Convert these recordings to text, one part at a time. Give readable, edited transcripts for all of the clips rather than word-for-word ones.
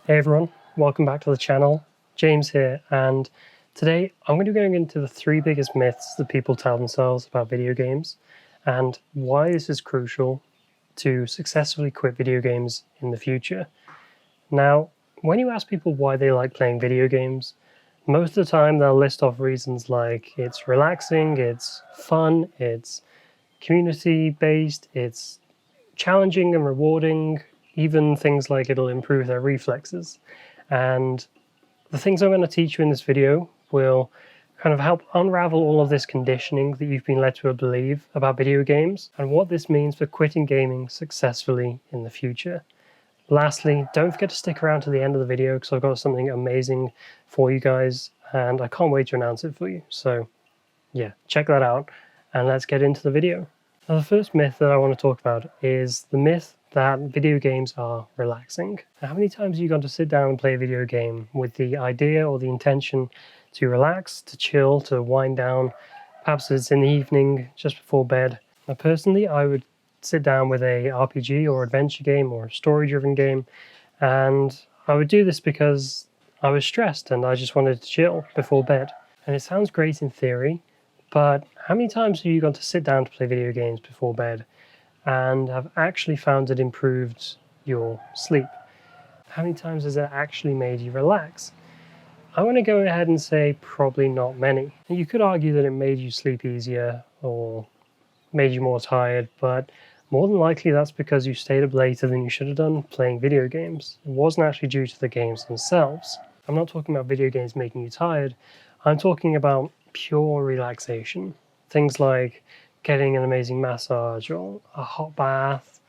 Hey everyone, welcome back to the channel. James here, and today I'm going to be going into the 3 biggest myths that people tell themselves about video games and why this is crucial to successfully quit video games in the future. Now, when you ask people why they like playing video games, most of the time they'll list off reasons like it's relaxing, it's fun, it's community-based, it's challenging and rewarding, even things like it'll improve their reflexes. And the things I'm going to teach you in this video will kind of help unravel all of this conditioning that you've been led to believe about video games and what this means for quitting gaming successfully in the future. Lastly, don't forget to stick around to the end of the video because I've got something amazing for you guys and I can't wait to announce it for you. So yeah, check that out and let's get into the video. Now, the first myth that I want to talk about is the myth that video games are relaxing. Now, how many times have you gone to sit down and play a video game with the idea or the intention to relax, to chill, to wind down? Perhaps it's in the evening, just before bed. Now, personally, I would sit down with a RPG or adventure game or a story-driven game, and I would do this because I was stressed and I just wanted to chill before bed. And it sounds great in theory, but how many times have you gone to sit down to play video games before bed and have actually found it improved your sleep? How many times has it actually made you relax? I want to go ahead and say probably not many. And you could argue that it made you sleep easier or made you more tired, but more than likely that's because you stayed up later than you should have done playing video games. It wasn't actually due to the games themselves. I'm not talking about video games making you tired. I'm talking about pure relaxation. Things like getting an amazing massage or a hot bath,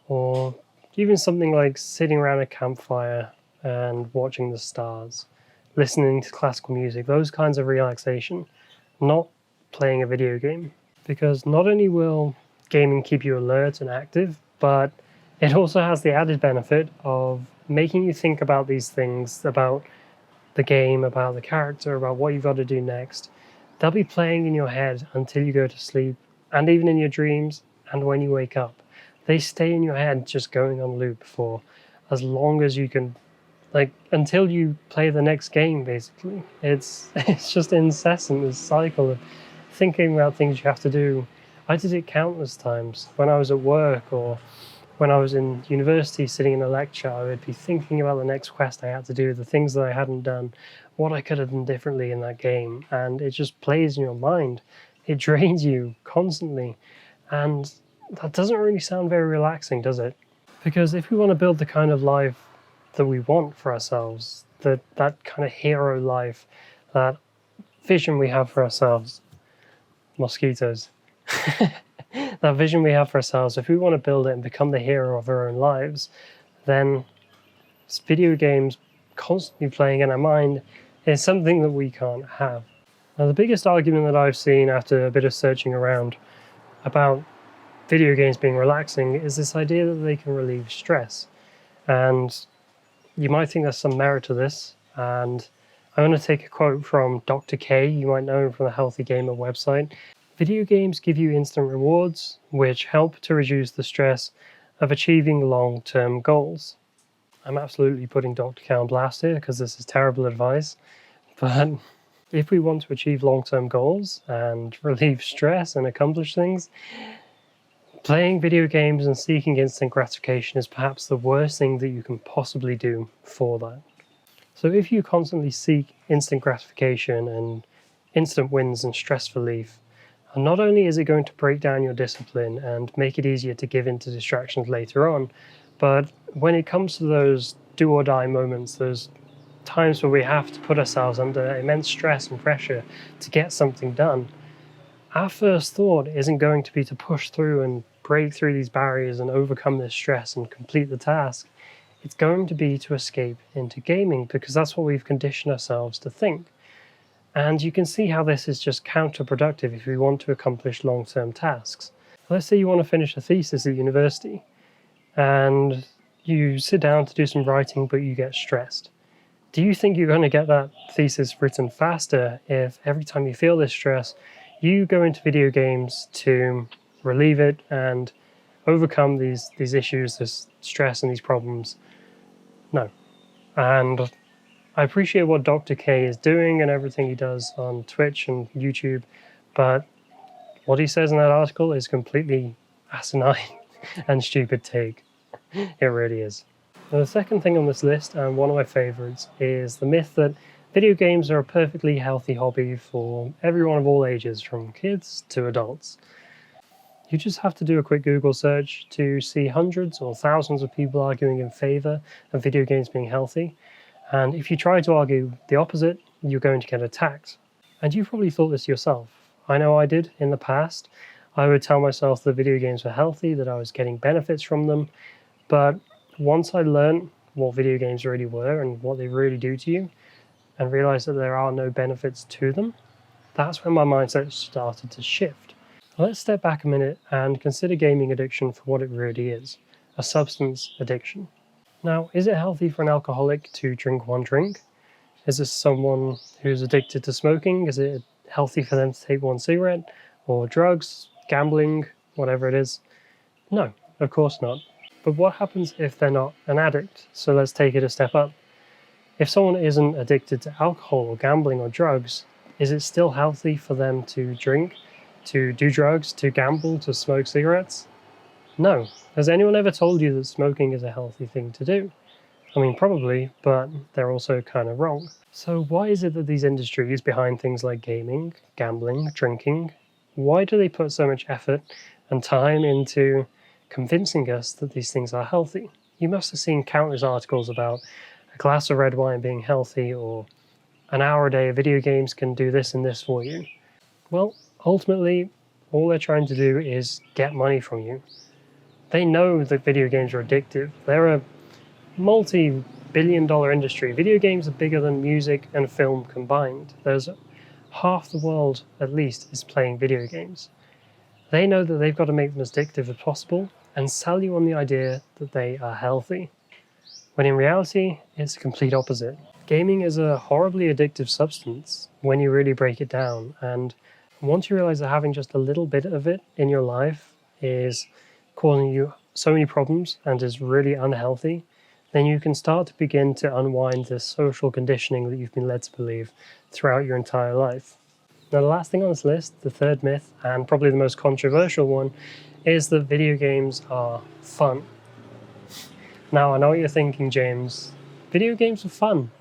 or even something like sitting around a campfire and watching the stars, listening to classical music, those kinds of relaxation, not playing a video game. Because not only will gaming keep you alert and active, but it also has the added benefit of making you think about these things, about the game, about the character, about what you've got to do next. They'll be playing in your head until you go to sleep, and even in your dreams, and when you wake up. They stay in your head just going on loop for as long as you can, like until you play the next game, basically. It's just incessant, this cycle of thinking about things you have to do. I did it countless times when I was at work or when I was in university sitting in a lecture. I would be thinking about the next quest I had to do, the things that I hadn't done, what I could have done differently in that game, and it just plays in your mind. It drains you constantly, and that doesn't really sound very relaxing, does it? Because if we want to build the kind of life that we want for ourselves, that kind of hero life, that vision we have for ourselves, mosquitoes, that vision we have for ourselves, if we want to build it and become the hero of our own lives, then video games constantly playing in our mind is something that we can't have. Now, the biggest argument that I've seen after a bit of searching around about video games being relaxing is this idea that they can relieve stress. And you might think there's some merit to this, and I'm going to take a quote from Dr. K. You might know him from the Healthy Gamer website. Video games give you instant rewards, which help to reduce the stress of achieving long-term goals. I'm absolutely putting Dr. K on blast here because this is terrible advice, but if we want to achieve long-term goals and relieve stress and accomplish things, playing video games and seeking instant gratification is perhaps the worst thing that you can possibly do for that. So if you constantly seek instant gratification and instant wins and stress relief, and not only is it going to break down your discipline and make it easier to give in to distractions later on, but when it comes to those do or die moments, those times where we have to put ourselves under immense stress and pressure to get something done, our first thought isn't going to be to push through and break through these barriers and overcome this stress and complete the task. It's going to be to escape into gaming because that's what we've conditioned ourselves to think. And you can see how this is just counterproductive if we want to accomplish long-term tasks. Let's say you want to finish a thesis at university and you sit down to do some writing, but you get stressed. Do you think you're going to get that thesis written faster if every time you feel this stress, you go into video games to relieve it and overcome these issues, this stress and these problems? No, And I appreciate what Dr. K is doing and everything he does on Twitch and YouTube, but what he says in that article is completely asinine and stupid take. It really is. Now, the second thing on this list, and one of my favorites, is the myth that video games are a perfectly healthy hobby for everyone of all ages, from kids to adults. You just have to do a quick Google search to see hundreds or thousands of people arguing in favor of video games being healthy. And if you try to argue the opposite, you're going to get attacked. And you've probably thought this yourself. I know I did in the past. I would tell myself that video games were healthy, that I was getting benefits from them. But once I learned what video games really were and what they really do to you, and realized that there are no benefits to them, that's when my mindset started to shift. Let's step back a minute and consider gaming addiction for what it really is, a substance addiction. Now, is it healthy for an alcoholic to drink one drink? Is this someone who's addicted to smoking? Is it healthy for them to take one cigarette? Or drugs, gambling, whatever it is? No, of course not. But what happens if they're not an addict? So let's take it a step up. If someone isn't addicted to alcohol or gambling or drugs, is it still healthy for them to drink, to do drugs, to gamble, to smoke cigarettes? No. Has anyone ever told you that smoking is a healthy thing to do? I mean, probably, but they're also kind of wrong. So why is it that these industries behind things like gaming, gambling, drinking, why do they put so much effort and time into convincing us that these things are healthy? You must have seen countless articles about a glass of red wine being healthy, or an hour a day of video games can do this and this for you. Well, ultimately, all they're trying to do is get money from you. They know that video games are addictive. They're a multi-billion-dollar industry. Video games are bigger than music and film combined. There's half the world, at least, is playing video games. They know that they've got to make them as addictive as possible and sell you on the idea that they are healthy, when in reality, it's the complete opposite. Gaming is a horribly addictive substance when you really break it down, and once you realize that having just a little bit of it in your life is causing you so many problems and is really unhealthy, then you can start to begin to unwind this social conditioning that you've been led to believe throughout your entire life. Now, the last thing on this list, the third myth, and probably the most controversial one, is that video games are fun. Now, I know what you're thinking, James. Video games are fun.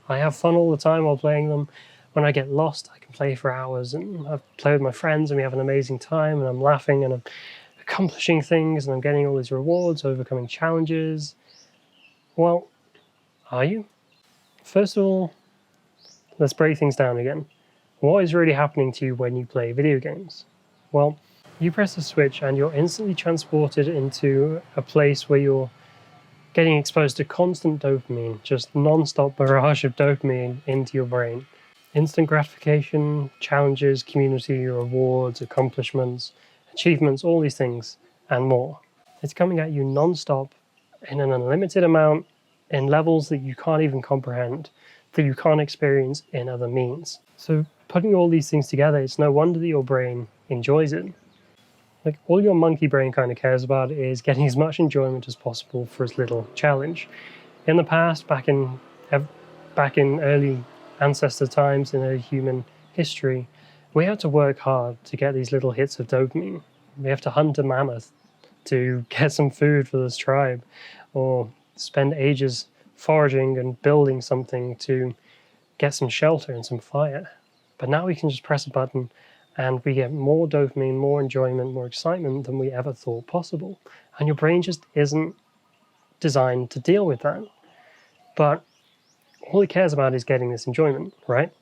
I have fun all the time while playing them. When I get lost, I can play for hours, and I play with my friends, and we have an amazing time, and I'm laughing, and I'm accomplishing things, and I'm getting all these rewards, overcoming challenges. Well, are you? First of all, let's break things down again. What is really happening to you when you play video games? Well, you press a switch and you're instantly transported into a place where you're getting exposed to constant dopamine, just non-stop barrage of dopamine into your brain. Instant gratification, challenges, community, rewards, accomplishments, achievements, all these things, and more. It's coming at you non-stop in an unlimited amount, in levels that you can't even comprehend, that you can't experience in other means. So putting all these things together, it's no wonder that your brain enjoys it. Like, all your monkey brain kind of cares about is getting as much enjoyment as possible for as little challenge. In the past, back in early ancestor times, in early human history, we had to work hard to get these little hits of dopamine. We have to hunt a mammoth to get some food for this tribe, or spend ages foraging and building something to get some shelter and some fire. But now we can just press a button and we get more dopamine, more enjoyment, more excitement than we ever thought possible. And your brain just isn't designed to deal with that. But all it cares about is getting this enjoyment, right?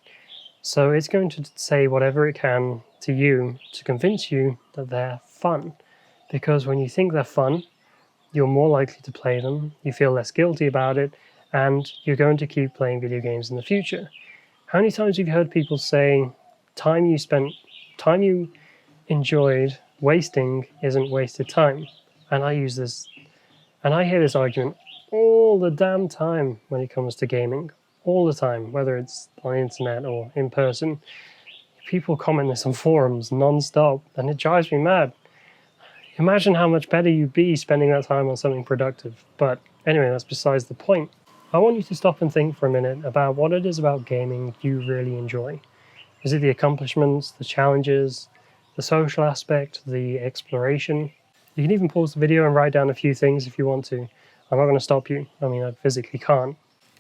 So it's going to say whatever it can to you to convince you that they're fun. Because when you think they're fun, you're more likely to play them, you feel less guilty about it, and you're going to keep playing video games in the future. How many times have you heard people say, time you enjoyed wasting isn't wasted time? And I hear this argument all the damn time when it comes to gaming. All the time, whether it's on the internet or in person. People comment this on forums non-stop, and it drives me mad. Imagine how much better you'd be spending that time on something productive. But anyway, that's besides the point. I want you to stop and think for a minute about what it is about gaming you really enjoy. Is it the accomplishments, the challenges, the social aspect, the exploration? You can even pause the video and write down a few things if you want to. I'm not going to stop you. I mean, I physically can't.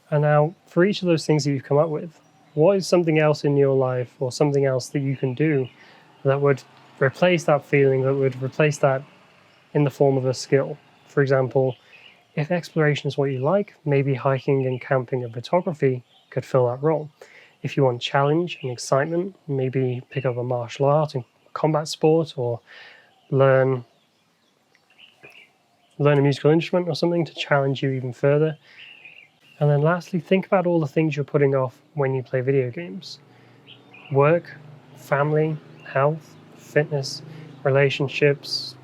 And now, for each of those things that you've come up with, what is something else in your life or something else that you can do that would replace that feeling, that would replace that in the form of a skill? For example, if exploration is what you like, maybe hiking and camping and photography could fill that role. If you want challenge and excitement, maybe pick up a martial art and combat sport, or learn a musical instrument or something to challenge you even further. And then lastly, think about all the things you're putting off when you play video games. Work, family, health, fitness, relationships,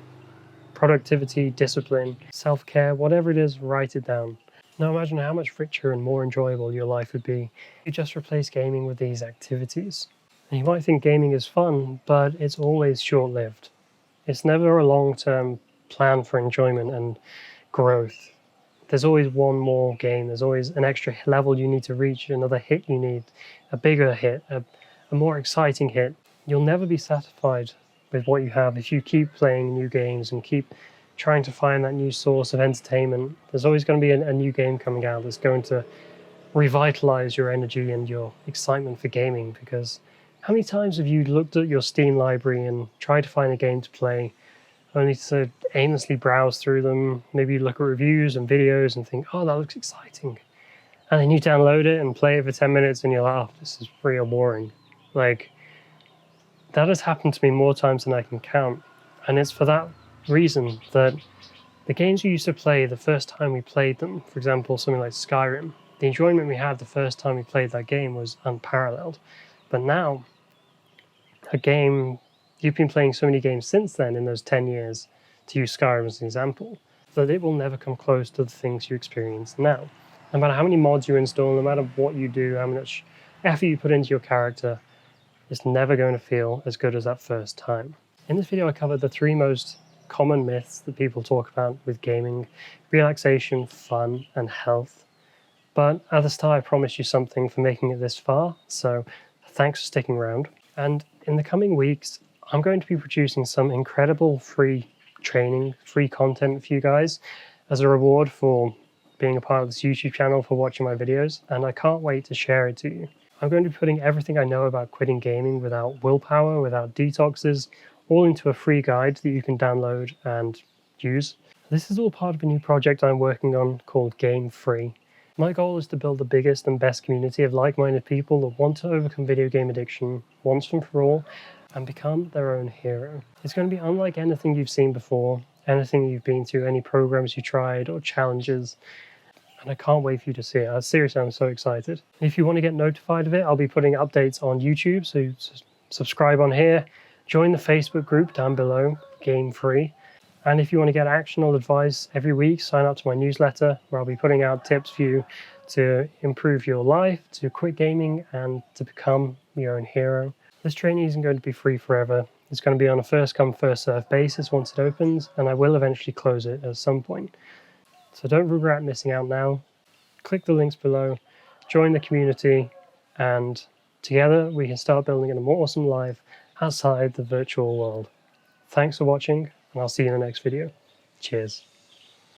productivity, discipline, self-care, whatever it is, write it down. Now imagine how much richer and more enjoyable your life would be if you just replace gaming with these activities. And you might think gaming is fun, but it's always short-lived. It's never a long-term plan for enjoyment and growth. There's always one more game, there's always an extra level you need to reach, another hit you need, a bigger hit, a more exciting hit. You'll never be satisfied with what you have if you keep playing new games and keep trying to find that new source of entertainment. There's always going to be a new game coming out that's going to revitalize your energy and your excitement for gaming, because how many times have you looked at your Steam library and tried to find a game to play only to aimlessly browse through them? Maybe you look at reviews and videos and think, oh, that looks exciting. And then you download it and play it for 10 minutes and you're like, oh, this is real boring. Like, that has happened to me more times than I can count. And it's for that reason that the games we used to play the first time we played them, for example, something like Skyrim, the enjoyment we had the first time we played that game was unparalleled. But now, a game, you've been playing so many games since then in those 10 years, to use Skyrim as an example, that it will never come close to the things you experience now. No matter how many mods you install, no matter what you do, how much effort you put into your character, it's never going to feel as good as that first time. In this video, I covered the 3 most common myths that people talk about with gaming: relaxation, fun, and health. But at the start, I promised you something for making it this far, so thanks for sticking around. And in the coming weeks, I'm going to be producing some incredible free training, free content for you guys as a reward for being a part of this YouTube channel, for watching my videos, and I can't wait to share it to you. I'm going to be putting everything I know about quitting gaming without willpower, without detoxes, all into a free guide that you can download and use. This is all part of a new project I'm working on called Game Free. My goal is to build the biggest and best community of like-minded people that want to overcome video game addiction once and for all and become their own hero. It's going to be unlike anything you've seen before, anything you've been to, any programs you tried or challenges, and I can't wait for you to see it. Seriously, I'm so excited. If you want to get notified of it, I'll be putting updates on YouTube, so subscribe on here, join the Facebook group down below, Game Free. And if you want to get actionable advice every week, sign up to my newsletter, where I'll be putting out tips for you to improve your life, to quit gaming, and to become your own hero. This training isn't going to be free forever. It's going to be on a first-come, first-served basis once it opens, and I will eventually close it at some point. So don't regret missing out now. Click the links below, join the community, and together we can start building a more awesome life outside the virtual world. Thanks for watching, and I'll see you in the next video. Cheers.